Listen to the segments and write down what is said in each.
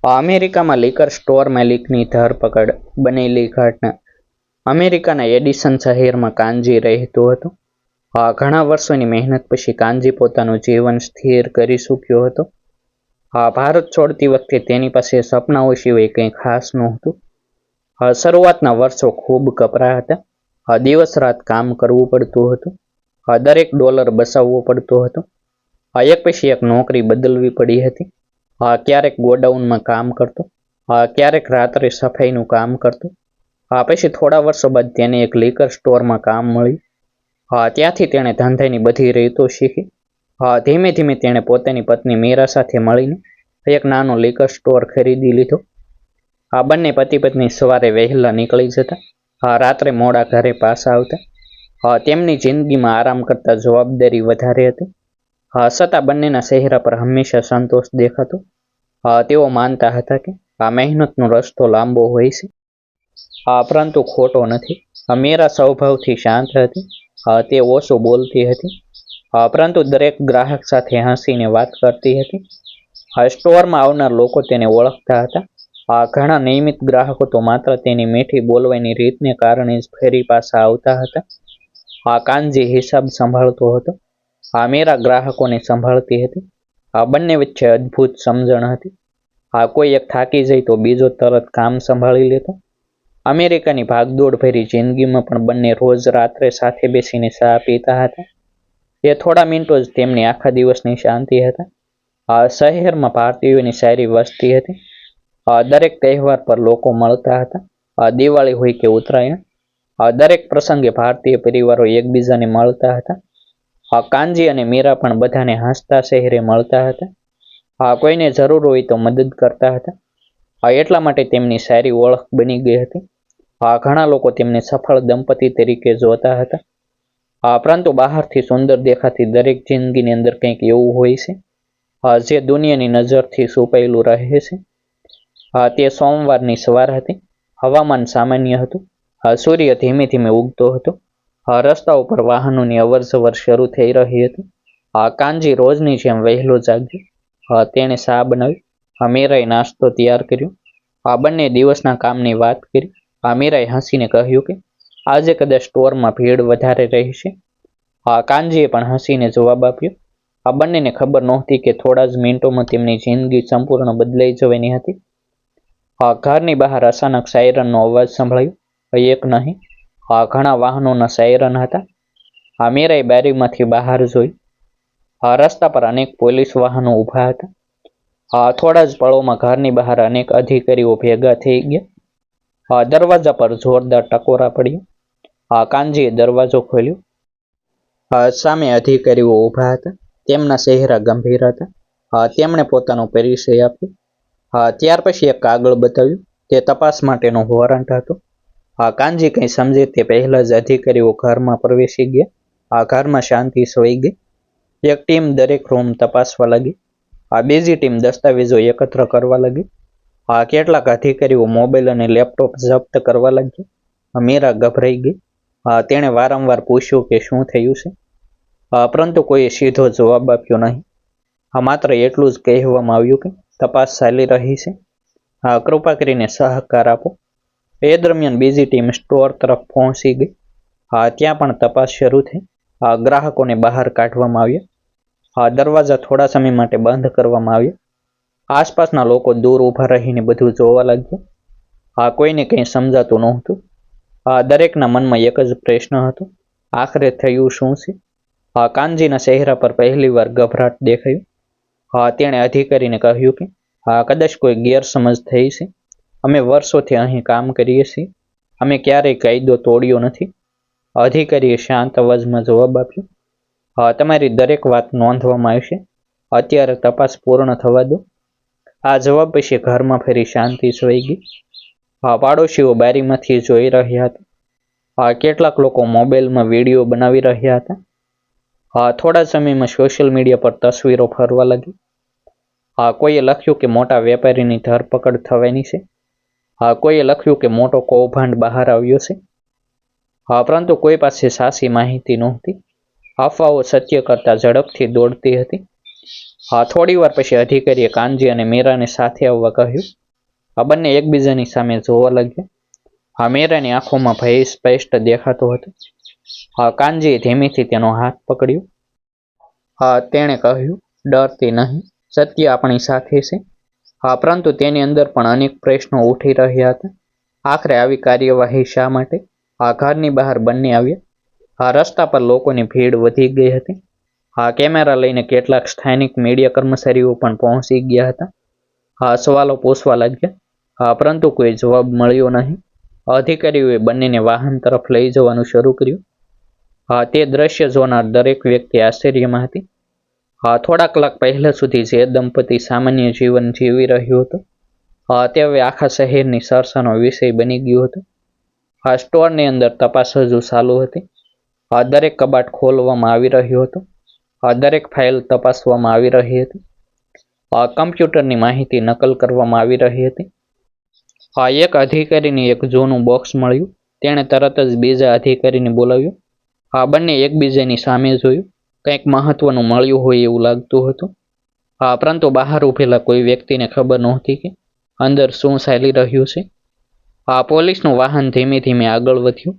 અમેરિકામાં liquor store માલિકની ધરપકડ. બનેલી ઘટના. અમેરિકાના એડિસન શહેરમાં કાનજી રહેતો હતો. ઘણા વર્ષોની મહેનત પછી કાનજી પોતાનું જીવન સ્થિર કરી ચૂક્યો હતો. ભારત છોડતી વખતે તેની પાસે સપનાઓ સિવાય કંઈ ખાસ નહોતું. શરૂઆતના વર્ષો ખૂબ કપરા હતા. દિવસ રાત કામ કરવું પડતું હતું. દરેક ડોલર બચાવવો પડતો હતો. એક પછી એક નોકરી બદલવી પડી હતી. ક્યારેક ગોડાઉનમાં કામ કરતો, ક્યારેક રાત્રે સફાઈનું કામ કરતો. પછી થોડા વર્ષો બાદ તેને એક લિકર સ્ટોરમાં કામ મળ્યું. ત્યાંથી તેણે ધંધાની બધી રીતો શીખી. ધીમે ધીમે તેણે પોતાની પત્ની મીરા સાથે મળીને એક નાનો લિકર સ્ટોર ખરીદી લીધો. બંને પતિ પત્ની સવારે વહેલા નીકળી જતા, રાત્રે મોડા ઘરે પાછા આવતા. તેમની જિંદગીમાં આરામ કરતા જવાબદારી વધારે હતી. છતાં બંનેના ચહેરા પર હંમેશા સંતોષ દેખાતો. તેઓ માનતા હતા કે આ મહેનતનો રસ્તો લાંબો હોય છે, પરંતુ ખોટો નથી. મીરા સ્વભાવથી શાંત હતી. તે ઓછું બોલતી હતી, પરંતુ દરેક ગ્રાહક સાથે હસીને વાત કરતી હતી. સ્ટોરમાં આવનાર લોકો તેને ઓળખતા હતા. ઘણા નિયમિત ગ્રાહકો તો માત્ર તેની મીઠી બોલવાની રીતને કારણે જ ફરી પાછા આવતા હતા. કાનજી હિસાબ સંભાળતો હતો. મીરા ગ્રાહકોને સંભાળતી હતી. બંને વચ્ચે અદ્ભુત સમજણ હતી. કોઈ એક થાકી જાય તો બીજો તરત કામ સંભાળી લેતો. અમેરિકાની ભાગદોડ ભરી જિંદગીમાં પણ બંને રોજ રાત્રે સાથે બેસીને ચા પીતા હતા. એ થોડા મિનિટો જ તેમની આખા દિવસની શાંતિ હતા. શહેરમાં ભારતીયોની સારી વસ્તી હતી. દરેક તહેવાર પર લોકો મળતા હતા. દિવાળી હોય કે ઉત્તરાયણ, દરેક પ્રસંગે ભારતીય પરિવારો એકબીજાને મળતા હતા. કાનજી અને મીરા પણ બધાને હસતા ચહેરે મળતા હતા. કોઈને જરૂર હોય તો મદદ કરતા હતા. એટલા માટે તેમની સારી ઓળખ બની ગઈ હતી. ઘણા લોકો તેમને સફળ દંપતી તરીકે જોતા હતા. પરંતુ બહારથી સુંદર દેખાતી દરેક જિંદગીની અંદર કંઈક એવું હોય છે જે દુનિયાની નજરથી છુપાયેલું રહે છે. તે સોમવારની સવાર હતી. હવામાન સામાન્ય હતું. સૂર્ય ધીમે ધીમે ઉગતો હતો. રસ્તા ઉપર વાહનોની અવરજવર શરૂ થઈ રહી હતી. કાનજી રોજની જેમ વહેલો જાગ્યો. તેણે ચા બનાવી. મીરાએ નાસ્તો તૈયાર કર્યો. બંને દિવસના કામની વાત કરી. મીરાએ હસીને કહ્યું કે આજે કદાચ સ્ટોરમાં ભીડ વધારે રહેશે. કાનજીએ પણ હસીને જવાબ આપ્યો. બંનેને ખબર નહોતી કે થોડા જ મિનિટોમાં તેમની જિંદગી સંપૂર્ણ બદલાઈ જવાની હતી. ઘરની બહાર અચાનક સાયરનનો અવાજ સંભળાયો. એક નહીં, ઘણા વાહનોના સાયરન હતા. મીરાએ બારીમાંથી બહાર જોઈ. રસ્તા પર અનેક પોલીસ વાહનો ઊભા હતા. થોડા જ પળોમાં ઘરની બહાર અનેક અધિકારીઓ ભેગા થઈ ગયા. દરવાજા પર જોરદાર ટકોરા પડ્યા. કાનજીએ દરવાજો ખોલ્યો. સામે અધિકારીઓ ઊભા હતા. તેમના ચહેરા ગંભીર હતા. તેમણે પોતાનો પરિચય આપ્યો. ત્યાર પછી એક કાગળ બતાવ્યું. તે તપાસ માટેનો વોરંટ હતો. કાનજી કંઈ સમજે તે પહેલા જ અધિકારીઓ ઘરમાં પ્રવેશી ગયા. ઘરમાં શાંતિ છવાઈ ગઈ. એક ટીમ દરેક રૂમ તપાસવા લાગી. બીજી ટીમ દસ્તાવેજો એકત્ર કરવા લાગી. કેટલાક અધિકારીઓ મોબાઈલ અને લેપટોપ જપ્ત કરવા લાગ્યા. મીરા ગભરાઈ ગઈ. તેણે વારંવાર પૂછ્યું કે શું થયું છે, પરંતુ કોઈએ સીધો જવાબ આપ્યો નહીં. માત્ર એટલું જ કહેવામાં આવ્યું કે તપાસ ચાલી રહી છે, કૃપા કરીને સહકાર આપો. એ દરમિયાન બીજી ટીમ સ્ટોર તરફ પહોંચી ગઈ. ત્યાં પણ તપાસ શરૂ થઈ. ગ્રાહકોને બહાર કાઢવામાં આવ્યા. દરવાજા થોડા સમય માટે બંધ કરવામાં આવ્યા. આસપાસના લોકો દૂર ઊભા રહીને બધું જોવા લાગ્યા. કોઈને કંઈ સમજાતું નહોતું. દરેકના મનમાં એક જ પ્રશ્ન હતો, આખરે થયું શું છે? કાનજીના ચહેરા પર પહેલી વાર ગભરાટ દેખાયું. તેણે અધિકારીને કહ્યું કે કદાચ કોઈ ગેરસમજ થઈ છે. અમે વર્ષોથી અહીં કામ કરીએ છીએ. અમે ક્યારેય કાયદો તોડ્યો નથી. અધિકારીએ શાંત અવાજમાં જવાબ આપ્યો. તમારી દરેક વાત નોંધવામાં આવશે. અત્યારે તપાસ પૂર્ણ થવા દો. આ જવાબ પછી ઘરમાં ફરી શાંતિ છવાઈ ગઈ. પાડોશીઓ બારીમાંથી જોઈ રહ્યા હતા. કેટલાક લોકો મોબાઈલમાં વિડીયો બનાવી રહ્યા હતા. થોડા સમયમાં સોશિયલ મીડિયા પર તસવીરો ફરવા લાગી. કોઈએ લખ્યું કે મોટા વેપારીની ધરપકડ થવાની છે. કોઈએ લખ્યું કે મોટો કૌભાંડ બહાર આવ્યો છે. પરંતુ કોઈ પાસે સાચી માહિતી નહોતી. અફવાઓ સત્ય કરતાં ઝડપથી દોડતી હતી. થોડી વાર પછી અધિકારીએ કાનજી અને મીરાને સાથે આવવા કહ્યું. આ બંને એકબીજાની સામે જોવા લાગ્યા. મીરાની આંખોમાં ભય સ્પષ્ટ દેખાતો હતો. કાનજીએ ધીમેથી તેનો હાથ પકડ્યો. તેણે કહ્યું, ડરતી નહીં, સત્ય આપણી સાથે છે. પરંતુ તેની અંદર પણ અનેક પ્રશ્નો ઉઠી રહ્યા હતા. આખરે આવી કાર્યવાહી શા માટે? ઘરની બહાર બંને આવ્યા. રસ્તા પર લોકોની ભીડ વધી ગઈ હતી. કેમેરા લઈને કેટલાક સ્થાનિક મીડિયા કર્મચારીઓ પણ પહોંચી ગયા હતા. સવાલો પૂછવા લાગ્યા, પરંતુ કોઈ જવાબ મળ્યો નહીં. અધિકારીઓએ બંનેને વાહન તરફ લઈ જવાનું શરૂ કર્યું. તે દ્રશ્ય જોનાર દરેક વ્યક્તિ આશ્ચર્યમાં હતી. થોડા કલાક પહેલા સુધી જે દંપતી સામાન્ય જીવન જીવી રહ્યું હતું, તે હવે આખા શહેરની ચર્ચાનો વિષય બની ગયો હતો. સ્ટોરની અંદર તપાસ હજુ ચાલુ હતી. દરેક કબાટ ખોલવામાં આવી રહ્યો હતો. દરેક ફાઇલ તપાસવામાં આવી રહી હતી. કમ્પ્યુટરની માહિતી નકલ કરવામાં આવી રહી હતી. એક અધિકારીને એક જૂનું બોક્સ મળ્યું. તેણે તરત જ બીજા અધિકારીને બોલાવ્યો. બંને એકબીજાની સામે જોયું. કંઈક મહત્વનું મળ્યું હોય એવું લાગતું હતું. પરંતુ બહાર ઉભેલા કોઈ વ્યક્તિને ખબર નહોતી કે અંદર શું ચાલી રહ્યું છે. પોલીસનું વાહન ધીમે ધીમે આગળ વધ્યું.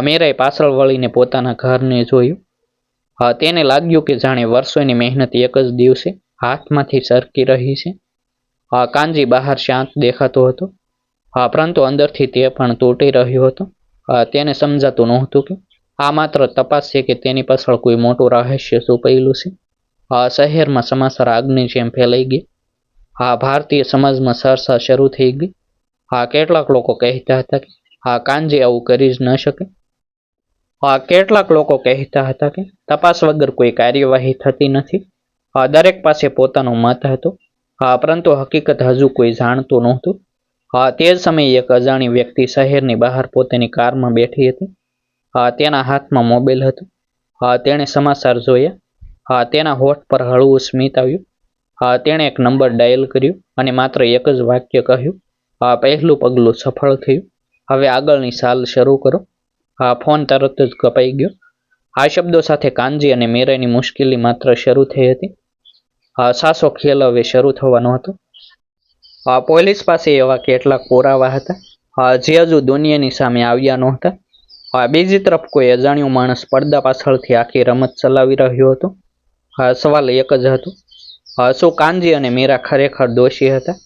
મીરાએ પાછળ વળીને પોતાના ઘરને જોયું. તેને લાગ્યું કે જાણે વર્ષોની મહેનત એક જ દિવસે હાથમાંથી સરકી રહી છે. કાનજી બહાર શાંત દેખાતો હતો, પરંતુ અંદરથી તે પણ તૂટી રહ્યો હતો. તેને સમજાતું નહોતું કે આ માત્ર તપાસ છે કે તેની પાછળ કોઈ મોટું રહસ્ય છુપાયેલું છે. શહેરમાં સમાચાર આગની જેમ ફેલાઈ ગયા. ભારતીય સમાજમાં ચર્ચા શરૂ થઈ ગઈ. કેટલાક લોકો કહેતા હતા કે કાનજી આવું કરી જ ન શકે. કેટલાક લોકો કહેતા હતા કે તપાસ વગર કોઈ કાર્યવાહી થતી નથી. દરેક પાસે પોતાનો મત હતો, પરંતુ હકીકત હજુ કોઈ જાણતું નહોતું. તે જ સમયે એક અજાણી વ્યક્તિ શહેરની બહાર પોતાની કારમાં બેઠી હતી. તેના હાથમાં મોબાઈલ હતો. તેણે સમાચાર જોયા. તેના હોઠ પર હળવું સ્મિત આવ્યું. તેણે એક નંબર ડાયલ કર્યો અને માત્ર એક જ વાક્ય કહ્યું, પહેલું પગલું સફળ થયું, હવે આગળની ચાલ શરૂ કરો. ફોન તરત જ કપાઈ ગયો. આ શબ્દો સાથે કાનજી અને મીરાની મુશ્કેલી માત્ર શરૂ થઈ હતી. સાસો ખેલ હવે શરૂ થવાનો હતો. પોલીસ પાસે એવા કેટલાક પુરાવા હતા જે હજુ દુનિયાની સામે આવ્યા નહોતા. બીજી તરફ કોઈ અજાણ્યો માણસ પડદા પાછળથી આખી રમત ચલાવી રહ્યો હતો. સવાલ એક જ હતો, શું કાનજી અને મીરા ખરેખર દોષી હતા,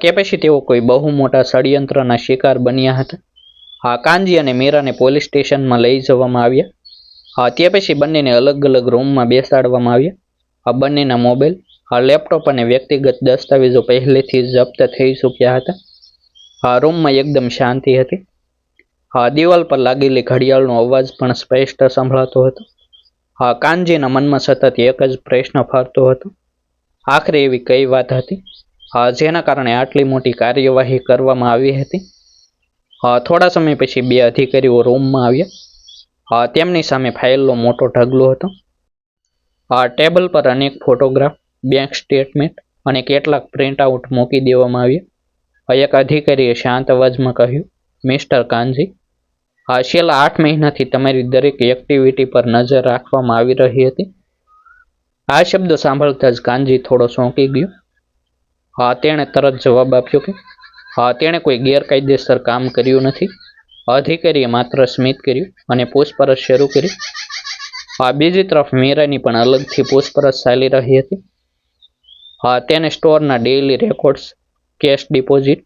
કે પછી તેઓ કોઈ બહુ મોટા ષડયંત્રના શિકાર બન્યા હતા? કાનજી અને મીરાને પોલીસ સ્ટેશનમાં લઈ જવામાં આવ્યા. તે પછી બંનેને અલગ અલગ રૂમમાં બેસાડવામાં આવ્યા. બંનેના મોબાઈલ, લેપટોપ અને વ્યક્તિગત દસ્તાવેજો પહેલેથી જપ્ત થઈ ચૂક્યા હતા. રૂમમાં એકદમ શાંતિ હતી. દિવાલ પર લાગેલી ઘડિયાળનો અવાજ પણ સ્પષ્ટ સંભળાતો હતો. કાનજીના મનમાં સતત એક જ પ્રશ્ન ફરતો હતો, આખરે એવી કઈ વાત હતી જેના કારણે આટલી મોટી કાર્યવાહી કરવામાં આવી હતી? થોડા સમય પછી બે અધિકારીઓ રૂમમાં આવ્યા. તેમની સામે ફાઇલનો મોટો ઢગલો હતો. ટેબલ પર અનેક ફોટોગ્રાફ, બેંક સ્ટેટમેન્ટ અને કેટલાક પ્રિન્ટ આઉટ મૂકી દેવામાં આવ્યા. એક અધિકારીએ શાંત અવાજમાં કહ્યું, મિસ્ટર કાનજી, છેલ્લા 8 મહિનાથી તમારી દરેક એક્ટિવિટી પર નજર રાખવામાં આવી રહી હતી. આ શબ્દો સાંભળતા જ કાનજી થોડો ચોંકી ગયો. તેણે તરત જવાબ આપ્યો કે તેણે કોઈ ગેરકાયદેસર કામ કર્યું નથી. અધિકારીએ માત્ર સ્મિત કર્યું અને પૂછપરછ શરૂ કરી. બીજી તરફ મીરાની પણ અલગથી પૂછપરછ ચાલી રહી હતી. તેને સ્ટોરના ડેઇલી રેકોર્ડ્સ, કેશ ડિપોઝિટ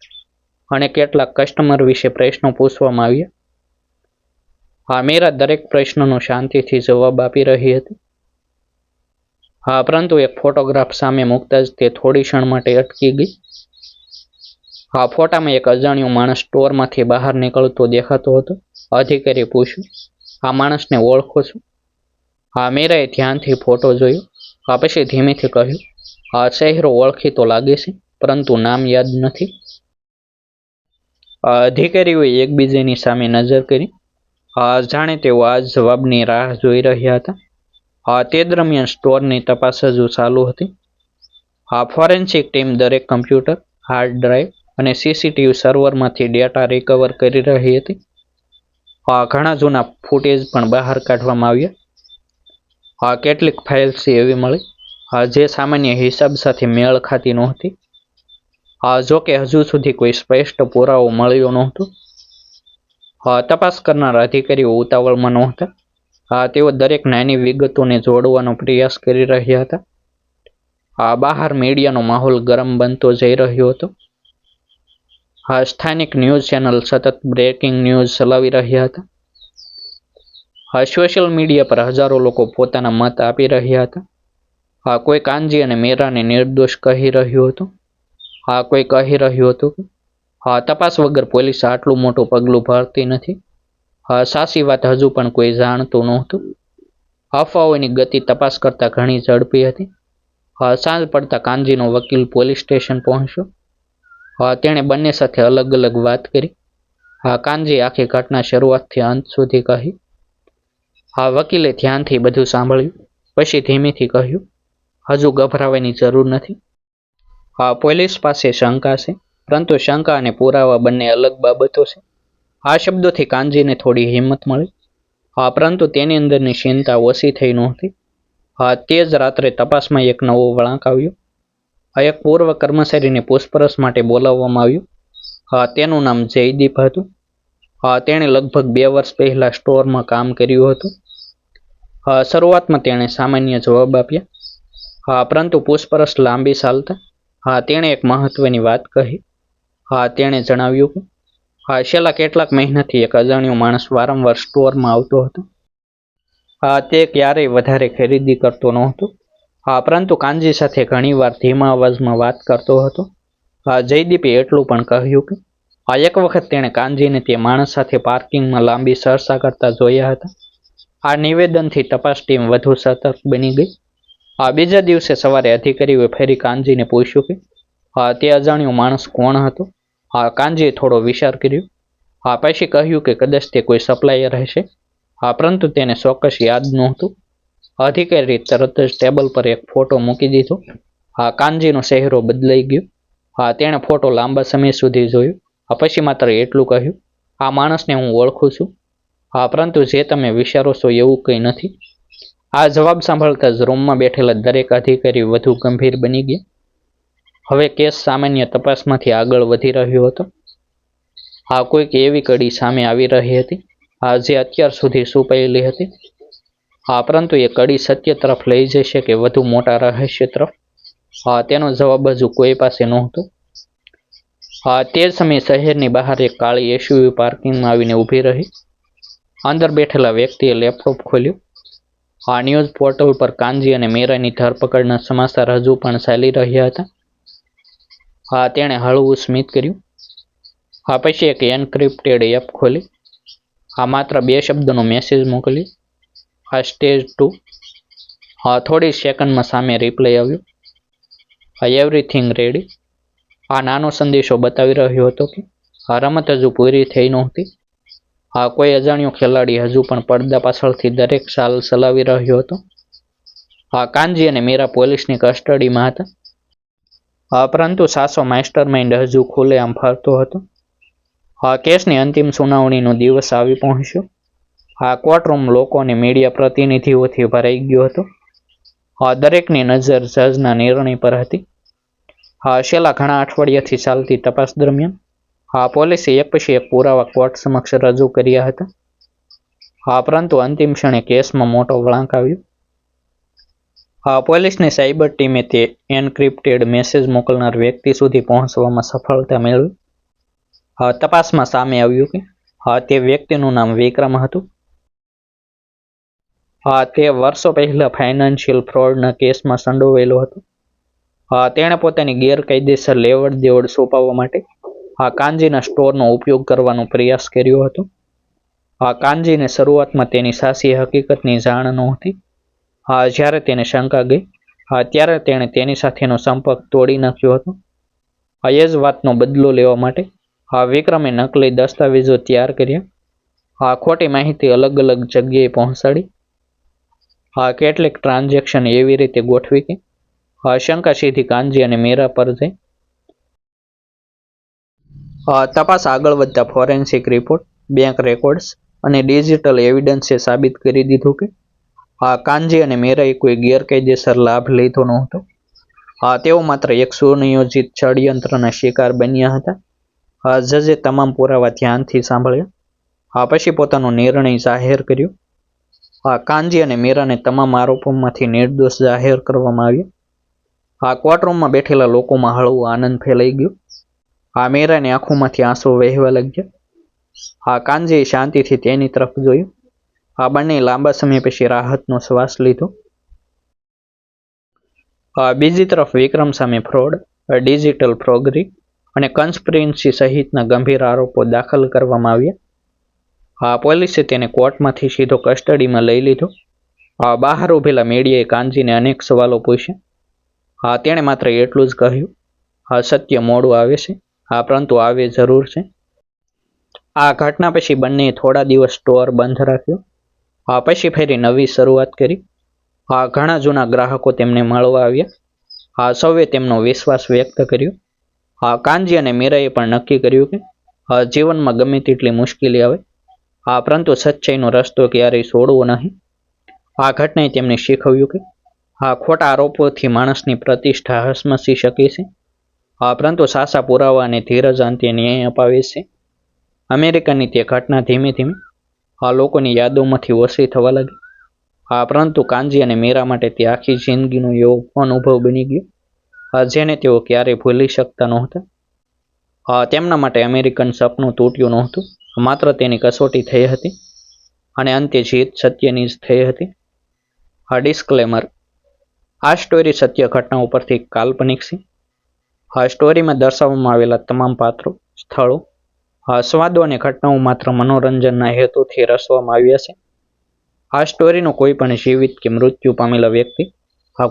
અને કેટલાક કસ્ટમર વિશે પ્રશ્નો પૂછવામાં આવ્યા. મીરા દરેક પ્રશ્નનો શાંતિથી જવાબ આપી રહી હતી. પરંતુ એક ફોટોગ્રાફ સામે મૂકતા જ તે થોડી ક્ષણ માટે અટકી ગઈ. ફોટામાં એક અજાણ્યો માણસ સ્ટોરમાંથી બહાર નીકળતો દેખાતો હતો. અધિકારીએ પૂછ્યું, આ માણસને ઓળખો છો? મીરાએ ધ્યાનથી ફોટો જોયો. પછી ધીમેથી કહ્યું, ચહેરો ઓળખીતો લાગે છે, પરંતુ નામ યાદ નથી. અધિકારીઓએ એકબીજાની સામે નજર કરી. જાણે તેઓ આ જવાબની રાહ જોઈ રહ્યા હતા. તે દરમિયાન સ્ટોરની તપાસ હજુ ચાલુ હતી. ફોરેન્સિક ટીમ દરેક કમ્પ્યુટર, હાર્ડ ડ્રાઈવ અને સીસીટીવી સર્વરમાંથી ડેટા રિકવર કરી રહી હતી. ઘણા જૂના ફૂટેજ પણ બહાર કાઢવામાં આવ્યા. કેટલીક ફાઇલ્સ એવી મળી જે સામાન્ય હિસાબ સાથે મેળ ખાતી નહોતી. જો કે હજુ સુધી કોઈ સ્પષ્ટ પુરાવો મળ્યો નહોતો. તપાસ કરનાર અધિકારીઓ ઉતાવળમાં નહોતા. તેઓ દરેક નાની વિગતોને જોડવાનો પ્રયાસ કરી રહ્યા હતા. બહાર મીડિયાનો માહોલ ગરમ બનતો જઈ રહ્યો હતો. સ્થાનિક ન્યૂઝ ચેનલ સતત બ્રેકિંગ ન્યૂઝ ચલાવી રહ્યા હતા. સોશિયલ મીડિયા પર હજારો લોકો પોતાના મત આપી રહ્યા હતા. કોઈ કાનજી અને મીરાને નિર્દોષ કહી રહ્યું હતું. કોઈ કહી રહ્યું હતું કે તપાસ વગર પોલીસ આટલું મોટું પગલું ભરતી નથી. સાચી વાત હજુ પણ કોઈ જાણતું નહોતું. અફવાઓની ગતિ તપાસ કરતા ઘણી ઝડપી હતી. સાંજ પડતા કાનજીનો વકીલ પોલીસ સ્ટેશન પહોંચ્યો. તેણે બંને સાથે અલગ અલગ વાત કરી. કાનજી આખી ઘટના શરૂઆતથી અંત સુધી કહી. વકીલે ધ્યાનથી બધું સાંભળ્યું. પછી ધીમેથી કહ્યું, હજુ ગભરાવાની જરૂર નથી. પોલીસ પાસે શંકા છે, પરંતુ શંકા અને પુરાવા બંને અલગ બાબતો છે. આ શબ્દોથી કાનજીને થોડી હિંમત મળી. પરંતુ તેની અંદરની ચિંતા ઓછી થઈ નહોતી. તે જ રાત્રે તપાસમાં એક નવો વળાંક આવ્યો. એક પૂર્વ કર્મચારીને પૂછપરછ માટે બોલાવવામાં આવ્યું. તેનું નામ જયદીપ હતું. તેણે લગભગ 2 વર્ષ પહેલા સ્ટોરમાં કામ કર્યું હતું. શરૂઆતમાં તેણે સામાન્ય જવાબ આપ્યા. પરંતુ પૂછપરછ લાંબી ચાલતા તેણે એક મહત્વની વાત કહી. તેણે જણાવ્યું કે છેલ્લા કેટલાક મહિનાથી એક અજાણ્યો માણસ વારંવાર સ્ટોરમાં આવતો હતો. તે ક્યારેય વધારે ખરીદી કરતો નહોતો, પરંતુ કાનજી સાથે ઘણીવાર ધીમા અવાજમાં વાત કરતો હતો. જયદીપે એટલું પણ કહ્યું કે એક વખત તેણે કાનજીને તે માણસ સાથે પાર્કિંગમાં લાંબી ચર્ચા કરતા જોયા હતા. આ નિવેદનથી તપાસ ટીમ વધુ સતર્ક બની ગઈ. બીજા દિવસે સવારે અધિકારીઓએ ફરી કાનજીને પૂછ્યું કે તે અજાણ્યો માણસ કોણ હતો. કાનજીએ થોડો વિચાર કર્યો. પછી કહ્યું કે કદાચ તે કોઈ સપ્લાયર હશે, પરંતુ તેને ચોક્કસ યાદ નહોતું. અધિકારી તરત જ ટેબલ પર એક ફોટો મૂકી દીધો. કાનજીનો ચહેરો બદલાઈ ગયો. તેણે ફોટો લાંબા સમય સુધી જોયો. પછી માત્ર એટલું કહ્યું, આ માણસને હું ઓળખું છું, પરંતુ જે તમે વિચારો છો એવું કંઈ નથી. આ જવાબ સાંભળતા જ રૂમમાં બેઠેલા દરેક અધિકારી વધુ ગંભીર બની ગયા. હવે કેસ સામાન્ય તપાસમાંથી આગળ વધી રહ્યો હતો. કોઈક એવી કડી સામે આવી રહી હતી જે અત્યાર સુધી છુપાયેલી હતી. પરંતુ એ કડી સત્ય તરફ લઈ જશે કે વધુ મોટા રહસ્ય તરફ, તેનો જવાબ હજુ કોઈ પાસે નહોતો. તે સમયે શહેરની બહાર એક કાળી એસયુવી પાર્કિંગમાં આવીને ઊભી રહી. અંદર બેઠેલા વ્યક્તિએ લેપટોપ ખોલ્યું. ન્યૂઝ પોર્ટલ પર કાનજી અને મીરાની ધરપકડના સમાચાર હજુ પણ ચાલી રહ્યા હતા. તેણે હળવું સ્મિત કર્યું. પછી એક એન્ક્રિપ્ટેડ એપ ખોલી. માત્ર 2 શબ્દોનો મેસેજ મોકલ્યો. સ્ટેજ 2. થોડી સેકન્ડમાં સામે રિપ્લાય આવ્યો. Everything ready. નાનો સંદેશો બતાવી રહ્યો હતો કે રમત હજુ પૂરી થઈ નહોતી. કોઈ અજાણ્યો ખેલાડી હજુ પણ પડદા પાછળથી દરેક ચાલ ચલાવી રહ્યો હતો. કાનજી અને મીરા પોલીસની કસ્ટડીમાં હતા. પરંતુ સાચો માસ્ટર માઇન્ડ હજુ ખુલ્લેઆમ ફરતો હતો. કેસની અંતિમ સુનાવણીનો દિવસ આવી પહોંચ્યો. કોર્ટરૂમ લોકો અને મીડિયા પ્રતિનિધિઓથી ભરાઈ ગયો હતો. દરેકની નજર જજના નિર્ણય પર હતી. છેલ્લા ઘણા અઠવાડિયાથી ચાલતી તપાસ દરમિયાન પોલીસે એક પછી એક પુરાવા કોર્ટ સમક્ષ રજૂ કર્યા હતા. પરંતુ અંતિમ ક્ષણે કેસમાં મોટો વળાંક આવ્યો. પોલીસની સાયબર ટીમે તે એન્ક્રિપ્ટેડ મેસેજ મોકલનાર વ્યક્તિ સુધી પહોંચવામાં સફળતા મેળવી. તપાસમાં સામે આવ્યું કે તે વ્યક્તિનું નામ વિક્રમ હતું. તે વર્ષો પહેલા ફાઇનાન્શિયલ ફ્રોડના કેસમાં સંડોવાયેલો હતો. તેણે પોતાની ગેરકાયદેસર લેવડ દેવડ છુપાવવા માટે કાનજીના સ્ટોરનો ઉપયોગ કરવાનો પ્રયાસ કર્યો હતો. કાનજીને શરૂઆતમાં તેની સાચી હકીકતની જાણ નહોતી. જ્યારે તેને શંકા ગઈ, ત્યારે તેણે તેની સાથેનો સંપર્ક તોડી નાખ્યો હતો. એ જ વાતનો બદલો લેવા માટે વિક્રમે નકલી દસ્તાવેજો તૈયાર કર્યા. ખોટી માહિતી અલગ અલગ જગ્યાએ પહોંચાડી. કેટલીક ટ્રાન્ઝેક્શન એવી રીતે ગોઠવી કે શંકા સીધી કાનજી અને મીરા પર જાય. તપાસ આગળ વધતા ફોરેન્સિક રિપોર્ટ, બેંક રેકોર્ડ્સ અને ડિજિટલ એવિડન્સે સાબિત કરી દીધું કે કાનજી અને મીરાએ કોઈ ગેરકાયદેસર લાભ લીધો નહોતો. તેઓ માત્ર એક સુનિયોજિત ષડયંત્રના શિકાર બન્યા હતા. જજે તમામ પુરાવા ધ્યાનથી સાંભળ્યા. પછી પોતાનો નિર્ણય જાહેર કર્યો. કાનજી અને મીરાને તમામ આરોપોમાંથી નિર્દોષ જાહેર કરવામાં આવ્યા. કોર્ટરૂમમાં બેઠેલા લોકોમાં હળવો આનંદ ફેલાઈ ગયો. મીરાની આંખોમાંથી આંસુ વહેવા લાગ્યા. કાનજીએ શાંતિથી તેની તરફ જોયું. બંને લાંબા સમય પછી રાહતનો શ્વાસ લીધો. બીજી તરફ વિક્રમ સામે ફ્રોડ, ડિજિટલ ફ્રોગરી અને કન્સ્પિરન્સી સહિતના ગંભીર આરોપો દાખલ કરવામાં આવ્યા. પોલીસે તેને કોર્ટમાંથી સીધો કસ્ટડીમાં લઈ લીધો. બહાર ઉભેલા મીડિયાએ કાનજીને અનેક સવાલો પૂછ્યા. તેણે માત્ર એટલું જ કહ્યું, સત્ય મોડું આવે છે, પરંતુ આવે જરૂર છે. આ ઘટના પછી બંનેએ થોડા દિવસ સ્ટોર બંધ રાખ્યો. પછી ફરી નવી શરૂઆત કરી. ઘણા જૂના ગ્રાહકો તેમને મળવા આવ્યા. સૌએ તેમનો વિશ્વાસ વ્યક્ત કર્યો. કાનજી અને મીરાએ પણ નક્કી કર્યું કે જીવનમાં ગમે તેટલી મુશ્કેલી આવે, પરંતુ સચ્ચાઈનો રસ્તો ક્યારેય છોડવો નહીં. આ ઘટનાએ તેમને શીખવ્યું કે ખોટા આરોપોથી માણસની પ્રતિષ્ઠા હસમસી શકે છે, પરંતુ સાચા પુરાવા અને ધીરજ અંતે ન્યાય અપાવે છે. અમેરિકાની તે ઘટના ધીમે ધીમે લોકોની યાદોમાંથી ઓછી થવા લાગી. પરંતુ કાનજી અને મીરા માટે તે આખી જિંદગીનો એવો અનુભવ બની ગયો જેને તેઓ ક્યારેય ભૂલી શકતા નહોતા. તેમના માટે અમેરિકન સપનું તૂટ્યું નહોતું, માત્ર તેની કસોટી થઈ હતી અને અંતે જીત સત્યની જ થઈ હતી. ડિસ્ક્લેમર: આ સ્ટોરી સત્ય ઘટનાઓ પરથી કાલ્પનિક છે. સ્ટોરીમાં દર્શાવવામાં આવેલા તમામ પાત્રો, સ્થળો, સ્વાદો અને ઘટનાઓ માત્ર મનોરંજનના હેતુથી રચવામાં આવ્યા છે. આ સ્ટોરીનો કોઈ પણ જીવિત કે મૃત્યુ પામેલા વ્યક્તિ,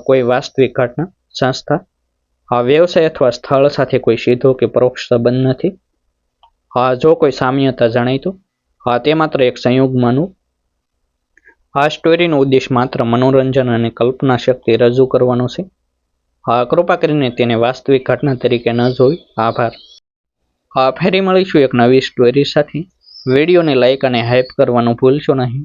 કોઈ વાસ્તવિક ઘટના, સંસ્થા, વ્યવસાય અથવા સ્થળ સાથે કોઈ સીધો કે પરોક્ષ સંબંધ નથી. જો કોઈ સામ્યતા જણાય તો તે માત્ર એક સંયોગ માનવું. આ સ્ટોરીનો ઉદ્દેશ માત્ર મનોરંજન અને કલ્પના શક્તિ રજૂ કરવાનો છે. કૃપા કરીને તેને વાસ્તવિક ઘટના તરીકે ન જોવી. આભાર. ફરી મળીશું એક નવી સ્ટોરી સાથે. વિડીયોને લાઇક અને હાઇપ કરવાનું ભૂલશો નહીં.